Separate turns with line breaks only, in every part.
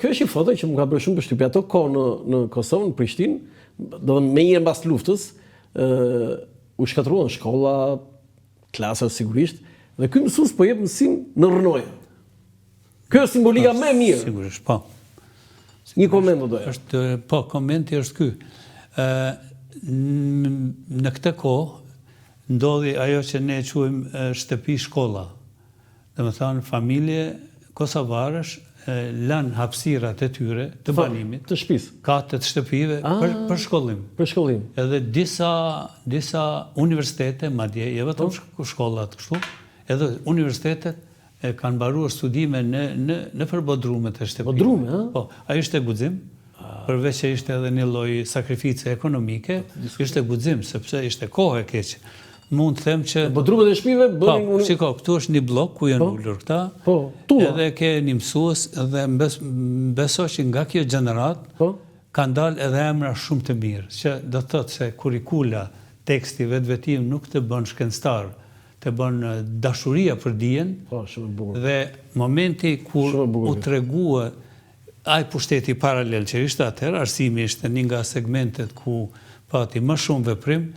kjo është një foto që më ka bërë shumë përshtypje. Ato kohë në Kosovë, në Prishtinë, do të me një mbas luftës, u shkatruan shkolla, klasa sigurisht, dhe ky mësues po jep mësim në rrënoje. Kjo është simbolika më e mirë.
Sigurisht, po.
Një koment do doja.
Po, komenti është ky. Në këtë kohë ndodhi ajo që ne quajmë shtëpi shkolla. Domethënë familje kosovarësh lanë hapësirat e tyre të banimit,
të shtëpisë,
katët shtëpive për shkollim.
Për shkollim.
Edhe disa universitete, madje jo vetëm shkollat kështu, edhe universitetet kanë mbaruar studime në përbodrumet e shtëpive.
Bodrume, ha?
Po, ai ishte guxim. Përveç që ishte edhe një lloj sakrifice ekonomike, ishte guxim sepse ishte kohë e keqe. Mund të them që
bodrumet e shtëpive bënin.
Po, shiko, këtu është një blok ku janë ulur këta.
Po, tua.
Edhe ke një mësues dhe besoj që nga kjo gjenerat kanë dalë edhe emra shumë të mirë, që do të thotë se kurikula, teksti vetvetim nuk të bën shkencëtar, të bën dashuria për dijen.
Po, shumë e bukur.
Dhe momenti kur u tregua ai pushteti paralel që ishte atëherë, arsimi ishte një nga segmentet ku pati më shumë veprim,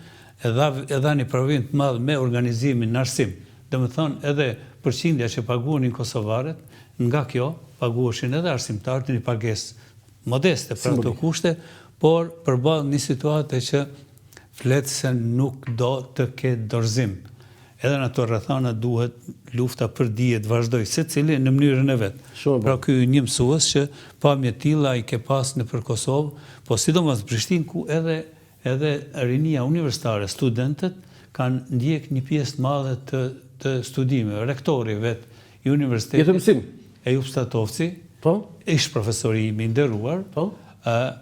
edha një provim të madh me organizimin në arsim. Domethënë edhe përqindja që paguanin kosovarët, nga kjo paguashin edhe arsimtarët një pagesë modeste për ato kushte, por përballë një situate që flet se nuk do të ketë dorëzim. Edhe në ato rrethana duhet lufta për dije të vazhdojë secili në mënyrën e vet. Pra ky një mësues që pamje të tilla i ke pas nëpër Kosovë, po sidomos në Prishtinë ku edhe rinia universitare, studentët kanë ndjek një pjesë të madhe të studimeve. Rektori vet i universitetit Ejup Statovci, ish profesori im i nderuar,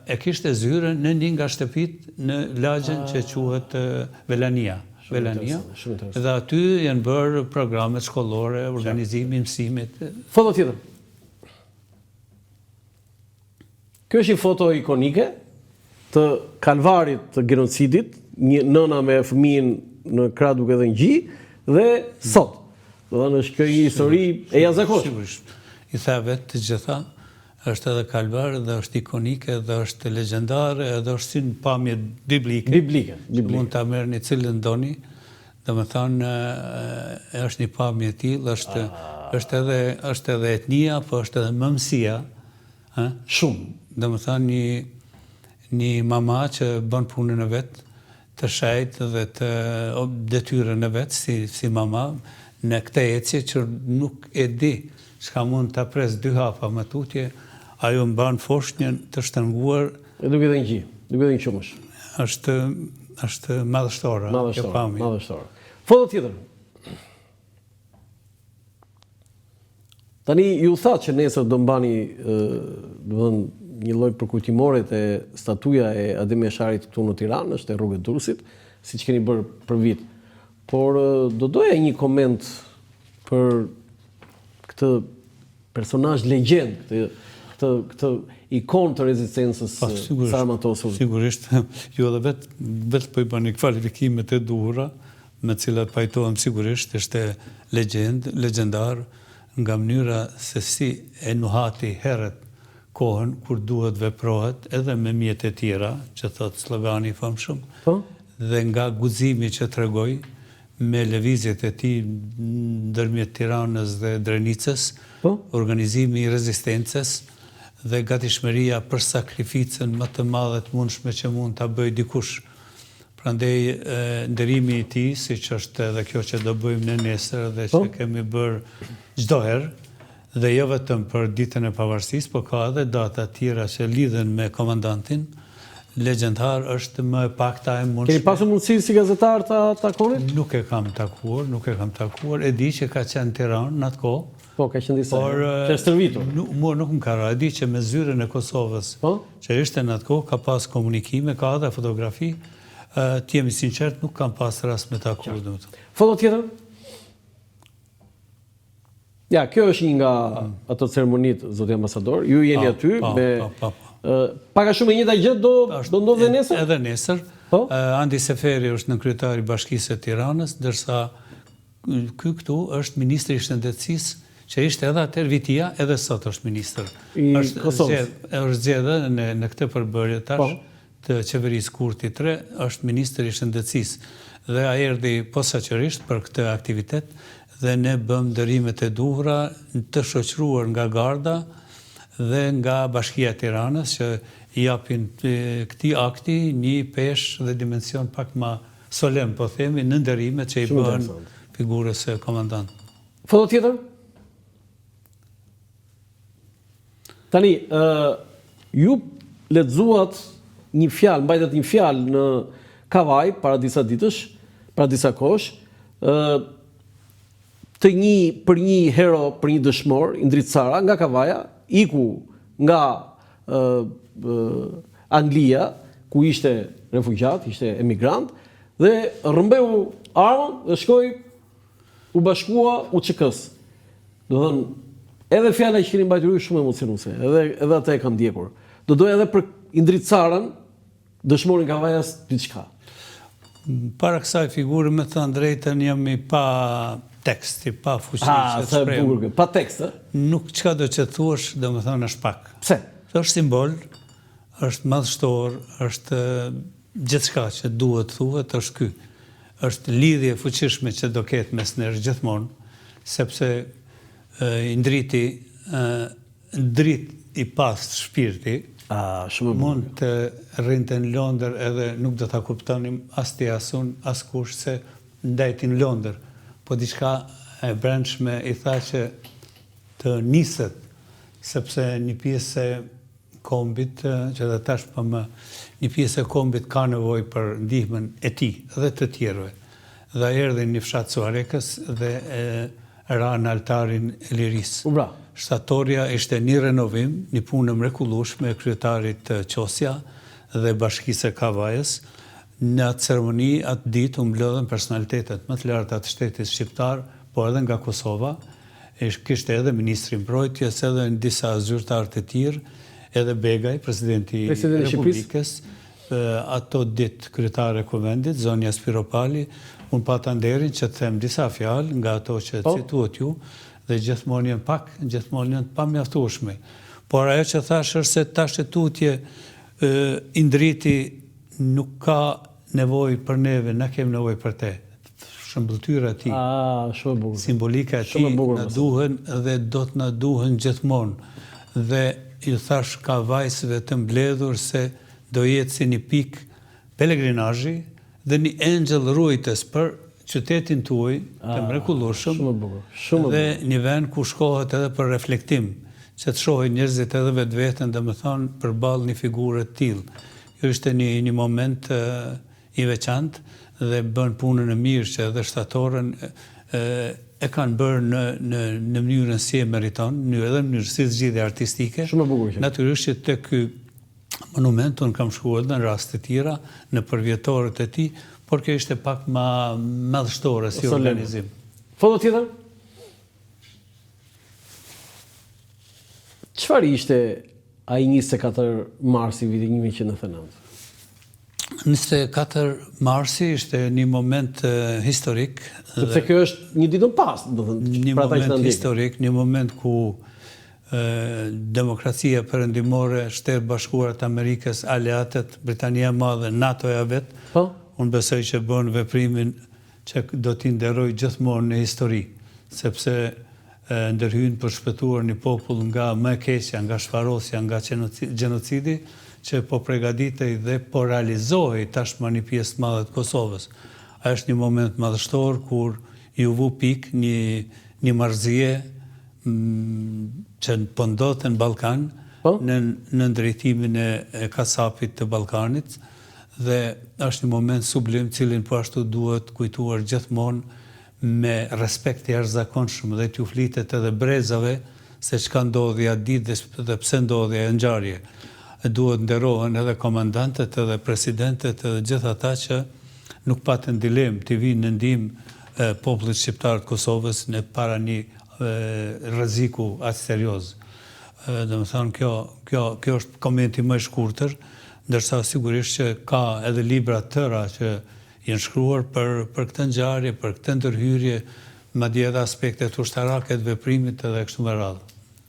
e kishte zyrën në një nga shtëpitë në lagjen që quhet Velania. Dhe aty janë bërë programet shkollore, organizimi, mësimit.
Foto tjetër. Kjo është një foto ikonike të kalvarit të genocidit, një nëna me fëmijën në krah duke dhënë gjë, dhe sot. Do të thënë është kjo një histori e jashtëzakonshme.
I tha vetë të gjitha, është edhe kalvar, dhe është ikonike, dhe është legjendare, edhe është si në pamje biblike. Mund ta merrni cilën doni. Domethënë është një pamje e tillë, është edhe etnia, po është edhe mëmësia,
shumë.
Domethënë një mama që bën punën e vet, të shajtë dhe të detyrën e vet si mama në këtë ecje që nuk e di çka mund ta pres dy hapa më tutje, ajo mban foshnjën të shtrënguar
e duke dhënë gjë, duke dhënë qumësh.
Është madhështore.
Madhështore. Foto tjetër. Tani ju thatë që nesër do mbani një lloj përkujtimorit e statuja e Adem Esharit këtu në Tiranë, është e rrugës Durrësit, siç keni bërë për vit. Por do doja një koment për këtë personazh legjend, këtë ikon të rezistencës sarmatosur.
Sigurisht, ju edhe vetë po i bani kvalifikimet e duhura, me cilat pajtohem sigurisht, është legjendar nga mënyra se si e nuhati herët kohën kur duhet veprohet edhe me mjet e tjera, që thot slogani i famshëm, dhe nga guximi që tregoj me lëvizjet e tij ndërmjet Tiranës dhe Drenicës, organizimi i rezistencës dhe gatishmëria për sakrificën më të madhe të mundshme që mund ta bëjë dikush. Prandaj nderimi i tij, siç është edhe kjo që do bëjmë në nesër dhe që kemi bërë çdo herë, dhe jo vetëm për ditën e pavarësisë, por ka edhe data tjera që lidhen me komandantin, legjendar është më e pakta e mundshme.
Keni pasur mundësi si gazetar ta takoni?
Nuk e kam takuar, e di që ka qenë në Tiranë në atë kohë.
Po, ka qenë disa që stërvitur.
Mua nuk më ka ra, e di që me zyrën e Kosovës, që ishte në atë kohë, ka pas komunikime, ka edhe fotografi, të jemi sinqert, nuk kam pas rast me takuar.
Foto tjetër? Ja, kjo është një nga ato ceremonit, zoti ambasador. Ju jeni aty me paka shumë e njëjta gjë do ndodhë nesër?
Edhe nesër. Andi Seferi është nënkryetari i Bashkisë së Tiranës, ndërsa ky këtu është ministri i shëndetësisë që ishte edhe atër Vitia, edhe sot është ministër.
I Kosovës.
Është zgjedhë në këtë përbërje tash të qeverisë Kurti 3, është ministër i shëndetësisë. Dhe a erdhi posaçërisht për këtë aktivitet dhe ne bëm ndërimet e duhura të shoqëruar nga Garda dhe nga Bashkia e Tiranës që i japin këtij akti një peshë dhe dimension pak më solem, po themi, në ndërimet që i bëhen figurës e komandant.
Foto tjetër? Tani, ju lexuat një fjalë, mbajtet një fjalë në Kavaj para disa ditësh, para disa kohësh, për një hero, për një dëshmor, Indrit Sara, nga Kavaja, iku nga Anglia, ku ishte refugjat, ishte emigrant, dhe rrëmbeu armën dhe shkoi u bashkua UÇK-s. Do thënë, edhe fjala që keni mbajtur ju shumë emocionuese, edhe atë e kam ndjekur. Do doja edhe për Indrit Sarën, dëshmorin Kavajas, diçka.
Para kësaj figure, me thënë drejtën, jam i pa teksti, pa fuqi që të shprehim.
Pa tekst,
Nuk çka do që thuash, do me thënë është pak.
Pse?
Është simbol, është madhështor, është gjithçka që duhet thuhet, është ky. Është lidhje fuqishme që do ketë mes nesh gjithmonë, sepse Indriti, drit i pastë shpirti, mund të rrinte në Londër edhe nuk do ta kuptonim as ti as unë, as kush se ndajti në Londër, po diçka e brendshme i tha që të niset, sepse një pjesë e kombit, që dhe tash pa më, një pjesë e kombit ka nevojë për ndihmën e tij dhe të tjerëve. Dhe erdhi një fshat Suarekës dhe ra në altarin e lirisë. Shtatorja ishte një renovim, një punë mrekullueshme e kryetarit Qosja dhe Bashkisë e Kavajës. Në atë ceremoni, atë ditë, u mblodhen personalitetet më të larta të shtetit shqiptar, por edhe nga Kosova. Kishte edhe ministri mbrojtjes, edhe në disa zyrtarë të tjerë, edhe Begaj, presidenti i Republikës, ato ditë kryetare e Kuvendit, Zonja Spiropali, unë pata nderin që të them disa fjalë nga ato që cituat ju, dhe gjithmonë janë pa mjaftueshme. Por ajo që thash është se tash e tutje Indriti nuk ka nevojë për neve, na kemi nevojë për te. Shëmbëltyra e tij, simbolika e tij na duhen dhe do të na duhen gjithmonë. Dhe ju thash ka vajsëve të mbledhur se do jetë si një pikë pelegrinazhi dhe një engjëll ruajtës për qytetin tuaj të mrekullueshëm dhe një vend ku shkohet edhe për reflektim, që të shohin njerëzit edhe vetveten, domethënë përballë një figure të tillë. Kjo ishte një moment i veçantë dhe bën punën e mirë që edhe shtatorën e kanë bërë në mënyrën si e meriton, edhe në mënyrë si zgjidhje artistike.
Shumë e bukur.
Natyrisht që tek ky monument unë kam shkuar edhe në raste të tjera, në përvjetorët e tij, por kjo ishte pak më madhështore si organizim.
Foto tjetër? Çfarë ishte ai 24 marsi vitin 1999?
24 marsi ishte një moment historik.
Sepse kjo është një ditë pas, do të thënë.
Një moment historik, një moment ku demokracia perëndimore, Shtetet Bashkuara të Amerikës, aleatët, Britania e Madhe, NATO-ja vet, unë besoj që bën veprimin që do t'i nderoj gjithmonë në histori, sepse ndërhyn për shpëtuar një popull nga më e keqja, nga shfarosja, nga gjenocidi, që po përgatitej dhe po realizohej tashmë një pjesë të madhe të Kosovës. A është një moment madhështor kur ju vu pik një marrëzie që po ndodhte në Ballkan, në drejtimin e kasapit të Ballkanit, dhe është një moment sublim cilin po ashtu duhet kujtuar gjithmonë me respekt të jashtëzakonshëm dhe t'ju flitet edhe brezave se çka ndodhi atë ditë dhe pse ndodhi ajo ngjarje. Duhet nderohen edhe komandantët edhe presidentët edhe gjithë ata që nuk patën dilemë të vinë në ndihmë popullit shqiptar të Kosovës në para një rreziku aq serioz. Domethënë kjo është komenti më i shkurtër, ndërsa sigurisht që ka edhe libra të tëra që janë shkruar për këtë ngjarje, për këtë ndërhyrje, madje edhe aspektet ushtarake të veprimit edhe kështu me radhë.